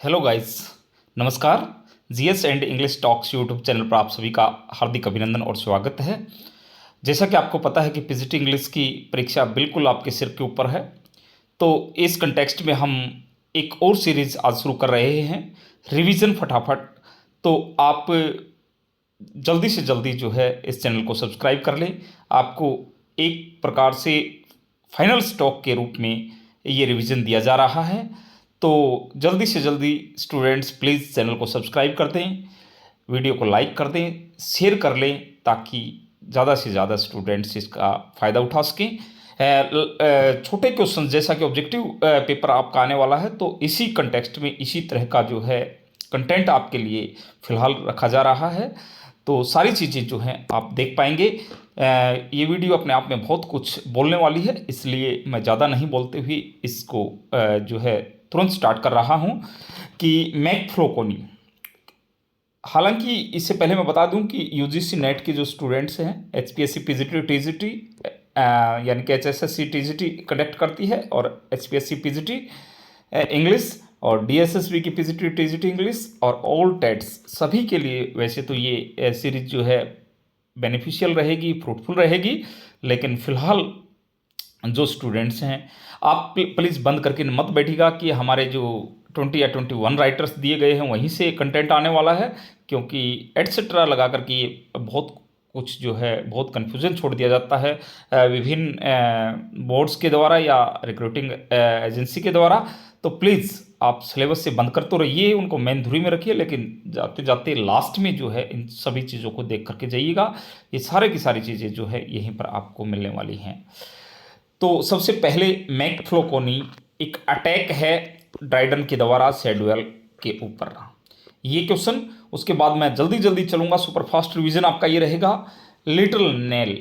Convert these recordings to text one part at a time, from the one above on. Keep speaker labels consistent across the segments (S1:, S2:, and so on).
S1: Hello guys. नमस्कार। GS and English talks YouTube channel पर आप सभी का हार्दिक अभिनंदन और स्वागत है। जैसा कि आपको पता है कि पीजीटी इंग्लिश की परीक्षा बिल्कुल आपके सिर के ऊपर है, तो इस कंटेक्स्ट में हम एक और सीरीज आज शुरू कर रहे हैं, रिवीजन फटाफट। तो आप जल्दी से जल्दी जो है इस चैनल को सब्सक्राइब कर लें। आपको एक प्रकार से फाइनल स्टॉक के रूप में ये रिवीजन दिया जा रहा है, तो जल्दी से जल्दी स्टूडेंट्स प्लीज़ चैनल को सब्सक्राइब कर दें, वीडियो को लाइक कर दें, शेयर कर लें, ताकि ज़्यादा से ज़्यादा स्टूडेंट्स इसका फ़ायदा उठा सकें। छोटे क्वेश्चन जैसा कि ऑब्जेक्टिव पेपर आपका आने वाला है, तो इसी कंटेक्स्ट में इसी तरह का जो है कंटेंट आपके लिए फ़िलहाल रखा जा रहा है। तो सारी चीज़ें जो हैं आप देख पाएंगे। ये वीडियो अपने आप में बहुत कुछ बोलने वाली है, इसलिए मैं ज़्यादा नहीं बोलते हुए इसको जो है तुरंत स्टार्ट कर रहा हूँ कि मैकफ्लोकोनी। हालांकि इससे पहले मैं बता दूं कि यूजीसी नेट के जो स्टूडेंट्स हैं, एचपीएससी पीजीटी टीजीटी यानी कि एचएसएससी टीजीटी कंडक्ट करती है, और एचपीएससी पीजीटी इंग्लिश और डीएसएसबी की पीजीटी टीजीटी इंग्लिश और ऑल टेट्स सभी के लिए वैसे तो ये सीरीज जो है बेनिफिशियल रहेगी, फ्रूटफुल रहेगी। लेकिन फिलहाल जो स्टूडेंट्स हैं, आप प्लीज़ बंद करके मत बैठिएगा कि हमारे जो 20 या 21 राइटर्स दिए गए हैं वहीं से कंटेंट आने वाला है, क्योंकि एट्सेट्रा लगा करके ये बहुत कुछ जो है बहुत कन्फ्यूजन छोड़ दिया जाता है विभिन्न बोर्ड्स के द्वारा या रिक्रूटिंग एजेंसी के द्वारा। तो प्लीज़ आप सिलेबस से बंद कर तो रहिए, उनको मेन धुरी में रखिए, लेकिन जाते जाते लास्ट में जो है इन सभी चीज़ों को देख करके जाइएगा। ये सारे की सारी चीज़ें जो है यहीं पर आपको मिलने वाली हैं। तो सबसे पहले मैकफ्लोकोनी एक अटैक है ड्राइडन के द्वारा शेड्यूल के ऊपर, ये क्वेश्चन। उसके बाद मैं जल्दी जल्दी चलूंगा, सुपरफास्ट रिवीजन आपका ये रहेगा। लिटिल नेल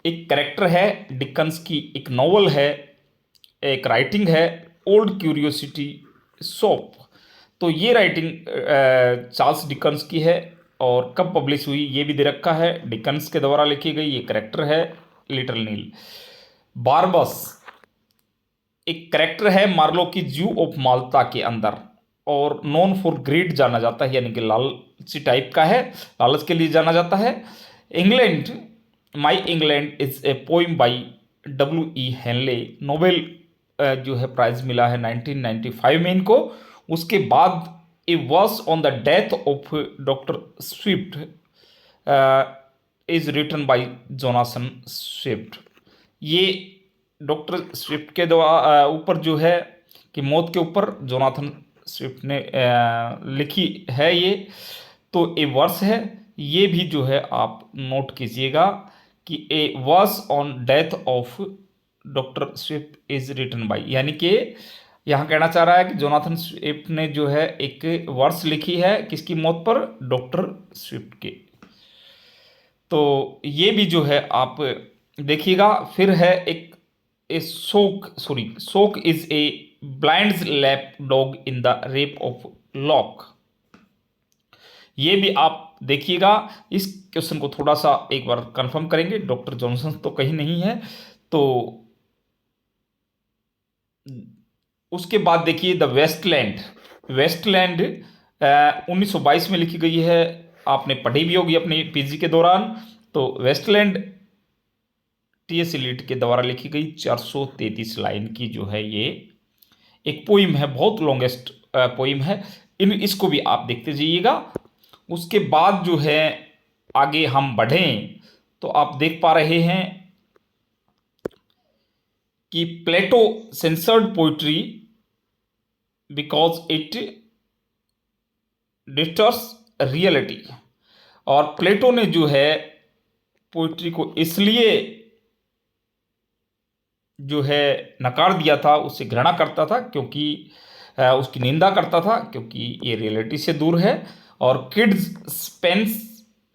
S1: एक कैरेक्टर है, डिकन्स की एक नॉवल है, एक राइटिंग है, ओल्ड क्यूरियोसिटी सोप। तो ये राइटिंग चार्ल्स डिकन्स की है, और कब पब्लिश हुई ये भी दे रखा है। डिकन्स के द्वारा लिखी गई ये कैरेक्टर है लिटिल नील। बारबस एक कैरेक्टर है मार्लो की जू ऑफ माल्टा के अंदर, और नॉन फॉर ग्रीड जाना जाता है, यानी कि लालची टाइप का है, लालच के लिए जाना जाता है। England, my England is a poem by W E Henley, Nobel जो है प्राइज मिला है 1995 में इनको। उसके बाद a verse on the death of doctor Swift is written by Jonathan Swift. ये डॉक्टर स्विफ्ट के द्वारा ऊपर जो है कि मौत के ऊपर जोनाथन स्विफ्ट ने लिखी है ये। तो ए वर्स है, ये भी जो है आप नोट कीजिएगा कि a verse on death of doctor Swift is written by, यानी कि यहाँ कहना चाह रहा है कि जोनाथन स्विफ्ट ने जो है एक वर्स लिखी है किसकी मौत पर, डॉक्टर स्विफ्ट के। तो ये भी जो है आप देखिएगा। फिर है एक Shock is a blind lap dog in the rape of lock, ये भी आप देखिएगा। इस क्वेश्चन को थोड़ा सा एक बार कंफर्म करेंगे, डॉक्टर जॉनसन तो कहीं नहीं है। तो उसके बाद देखिए द वेस्टलैंड। वेस्टलैंड 1922 में लिखी गई है, आपने पढ़ी भी होगी अपनी पीजी के दौरान। तो वेस्टलैंड टीएस इलियट के द्वारा लिखी गई 433 लाइन की जो है ये एक पोइम है, बहुत लॉन्गेस्ट पोइम है। इसको भी आप देखते जाइएगा। उसके बाद जो है आगे हम बढ़ें तो आप देख पा रहे हैं कि Plato censored poetry because it distorts reality, और प्लेटो ने जो है पोइट्री को इसलिए जो है नकार दिया था, उससे घृणा करता था, क्योंकि उसकी निंदा करता था, क्योंकि ये रियलिटी से दूर है। और किड्स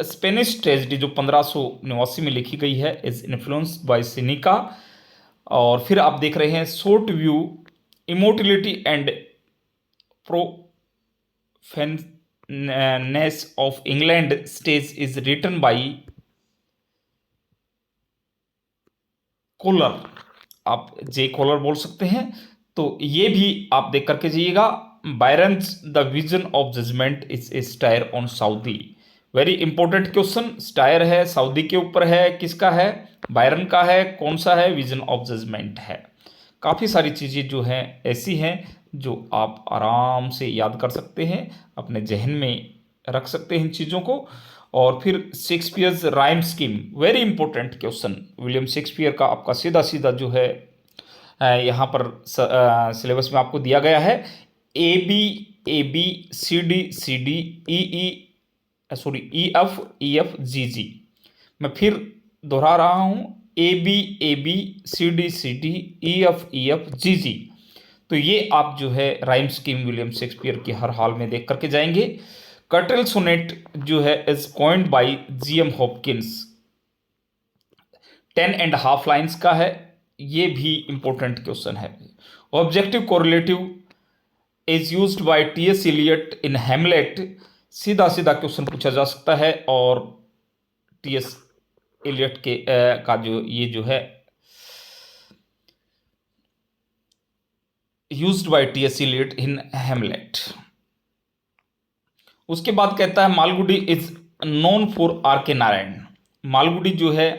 S1: स्पेनिश ट्रेजिडी जो 1589 में लिखी गई है इज इन्फ्लुएंस्ड बाय सिनिका। और फिर आप देख रहे हैं short view, immorality and profaneness of England stage is written by Collier, आप जे कॉलर बोल सकते हैं। तो ये भी आप देख करके जाइएगा। Byron's the Vision of Judgment is a satire on Southey. Very important question, satire है, साउदी के ऊपर है, किसका है, बायरन का है, कौन सा है, विजन ऑफ जजमेंट है। काफ़ी सारी चीज़ें जो हैं ऐसी हैं जो आप आराम से याद कर सकते हैं, अपने जहन में रख सकते हैं इन चीज़ों को। और फिर Shakespeare's rhyme scheme, very important question, William Shakespeare का आपका सीधा सीधा जो है यहाँ पर सिलेबस में आपको दिया गया है। A B C D E F G G. मैं फिर दोहरा रहा हूँ, A B C D E F G G. तो ये आप जो है राइम स्कीम विलियम शेक्सपियर की हर हाल में देख करके जाएंगे। कर्टेल सोनेट जो है is coined by G M. Hopkins, 10.5 lines का है, ये भी इंपॉर्टेंट क्वेश्चन है। Objective correlative is used by T S. Eliot in Hamlet, सीधा सीधा क्वेश्चन पूछा जा सकता है। और टी.एस. एलियट के का जो ये जो है used by T S. Eliot in Hamlet. उसके बाद कहता है Malgudi is known for R K Narayan. Malgudi जो है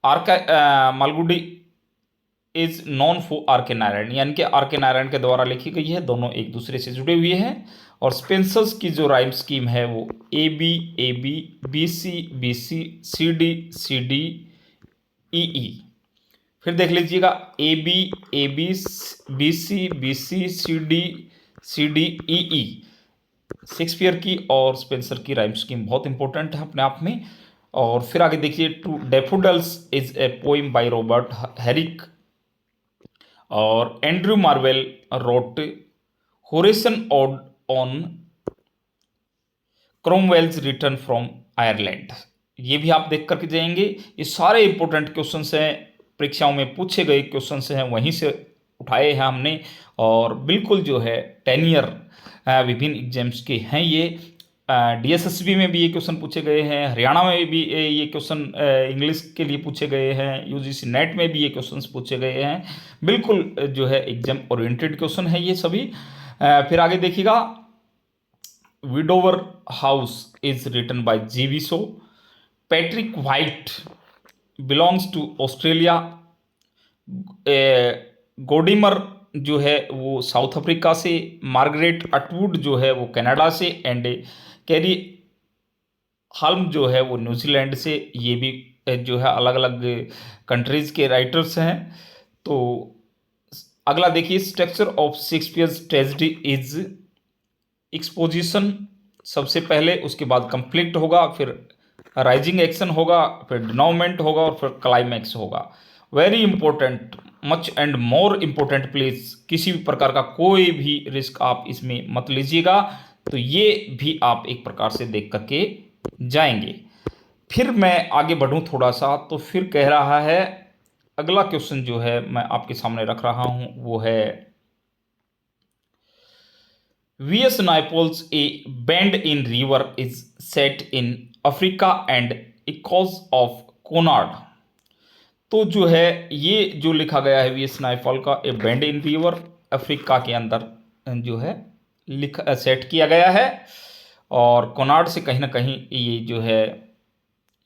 S1: Malgudi is known for R K Narayan, यानी कि आर के नारायण के द्वारा लिखी गई है, दोनों एक दूसरे से जुड़े हुए हैं। और स्पेंसर्स की जो राइम स्कीम है वो ए बी सी डी ई। फिर देख लीजिएगा A B C D E. Shakespeare की और स्पेंसर की राइम स्कीम बहुत इंपॉर्टेंट है अपने आप में। और फिर आगे देखिए, to daffodils is a poem by Robert Herrick. और Andrew Marvell wrote Horatian ode on Cromwell's return from Ireland. ये भी आप देख करके जाएंगे। ये सारे इंपॉर्टेंट क्वेश्चंस हैं, परीक्षाओं में पूछे गए क्वेश्चंस हैं, वहीं से उठाए हैं हमने। और बिल्कुल जो है 10 ईयर विभिन्न एग्जाम्स के हैं ये। DSSB में भी ये क्वेश्चन पूछे गए हैं, हरियाणा में भी ये क्वेश्चन इंग्लिश के लिए पूछे गए हैं, UGC नेट में भी ये क्वेश्चंस पूछे गए हैं। बिल्कुल जो है एग्जाम ओरिएंटेड क्वेश्चन है ये सभी। फिर आगे देखिएगा, widower house is written by G.V. Shaw. Patrick White belongs to Australia. Gordimer जो है वो साउथ अफ्रीका से, मार्गरेट अटवुड जो है वो कनाडा से, एंड कैरी हाल्म जो है वो न्यूजीलैंड से। ये भी जो है अलग अलग कंट्रीज के राइटर्स हैं। तो अगला देखिए, structure of Shakespeare's tragedy is exposition सबसे पहले, उसके बाद कंफ्लिक्ट होगा, फिर राइजिंग एक्शन होगा, फिर डिनोमेंट होगा, और फिर क्लाइमैक्स होगा। Very important, much and more important please, किसी भी प्रकार का कोई भी रिस्क आप इसमें मत लीजिएगा। तो ये भी आप एक प्रकार से देख करके जाएंगे। फिर मैं आगे बढ़ूं थोड़ा सा, तो फिर कह रहा है अगला क्वेश्चन जो है मैं आपके सामने रख रहा हूं वो है, V.S. Naipaul's A Bend in River is set in Africa and echoes of Conard। तो जो है ये जो लिखा गया है V.S. नाइपॉल का ए बेंड इन रिवर, अफ्रीका के अंदर जो है सेट किया गया है। और कोनार्ड से कहीं ना कहीं ये जो है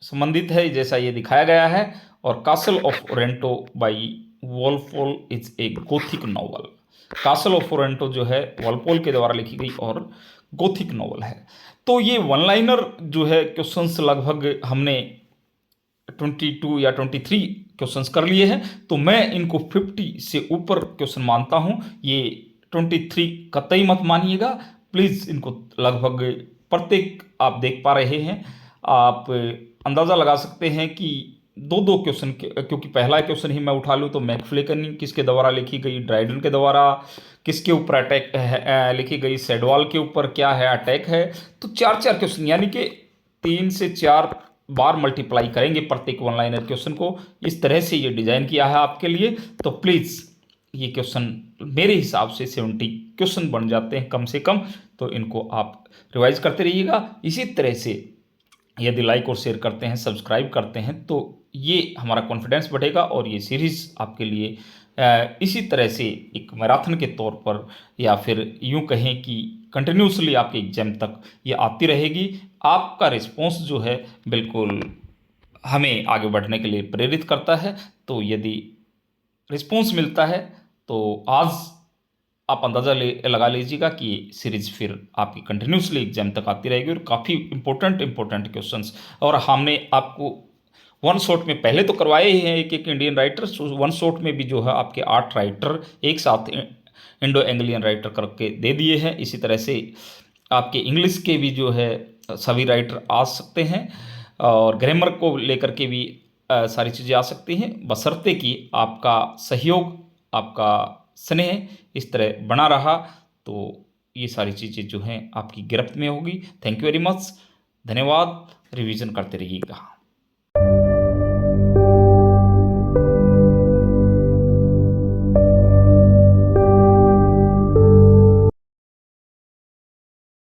S1: संबंधित है, जैसा ये दिखाया गया है। और castle of Otranto by Walpole is a Gothic novel. Castle of Otranto जो है वॉलपोल के द्वारा लिखी गई और गोथिक नॉवल है। तो ये वन लाइनर जो है क्वेश्चंस लगभग हमने 22 या 23 क्वेश्चंस कर लिए हैं। तो मैं इनको 50 से ऊपर क्वेश्चन मानता हूं, ये 23 कतई मत मानिएगा प्लीज़। इनको लगभग प्रत्येक आप देख पा रहे हैं, आप अंदाज़ा लगा सकते हैं कि दो क्वेश्चन, क्योंकि पहला क्वेश्चन ही मैं उठा लूँ तो मैकफ्लेकन किसके द्वारा लिखी गई, ड्राइडन के द्वारा किसके ऊपर अटैक लिखी गई, सेडवाल के ऊपर क्या है अटैक है। तो 4 क्वेश्चन, यानी कि 3 से 4 बार मल्टीप्लाई करेंगे प्रत्येक वन लाइनर क्वेश्चन को। इस तरह से ये डिज़ाइन किया है आपके लिए। तो प्लीज़ ये क्वेश्चन मेरे हिसाब से 70 क्वेश्चन बन जाते हैं कम से कम। तो इनको आप रिवाइज करते रहिएगा। इसी तरह से यदि लाइक और शेयर करते हैं, सब्सक्राइब करते हैं, तो ये हमारा कॉन्फिडेंस बढ़ेगा और ये सीरीज़ आपके लिए इसी तरह से एक मैराथन के तौर पर या फिर यूं कहें कि कंटिन्यूसली आपके एग्जाम तक ये आती रहेगी। आपका रिस्पॉन्स जो है बिल्कुल हमें आगे बढ़ने के लिए प्रेरित करता है। तो यदि रिस्पॉन्स मिलता है तो आज आप अंदाज़ा लगा लीजिएगा कि ये सीरीज़ फिर आपकी कंटिन्यूसली एग्जाम तक आती रहेगी और काफ़ी इंपॉर्टेंट क्वेश्चंस। और हमने आपको वन शॉट में पहले तो करवाए ही हैं एक एक इंडियन राइटर्स, वन शॉट में भी जो है आपके 8 राइटर एक साथ इंडो एंग्लियन राइटर करके दे दिए हैं। इसी तरह से आपके इंग्लिश के भी जो है सभी राइटर आ सकते हैं और ग्रामर को लेकर के भी सारी चीज़ें आ सकती हैं, बशर्ते कि आपका सहयोग, आपका स्नेह इस तरह बना रहा तो ये सारी चीज़ें जो हैं आपकी गिरफ्त में होगी। थैंक यू वेरी मच, धन्यवाद। रिवीजन करते रहिएगा।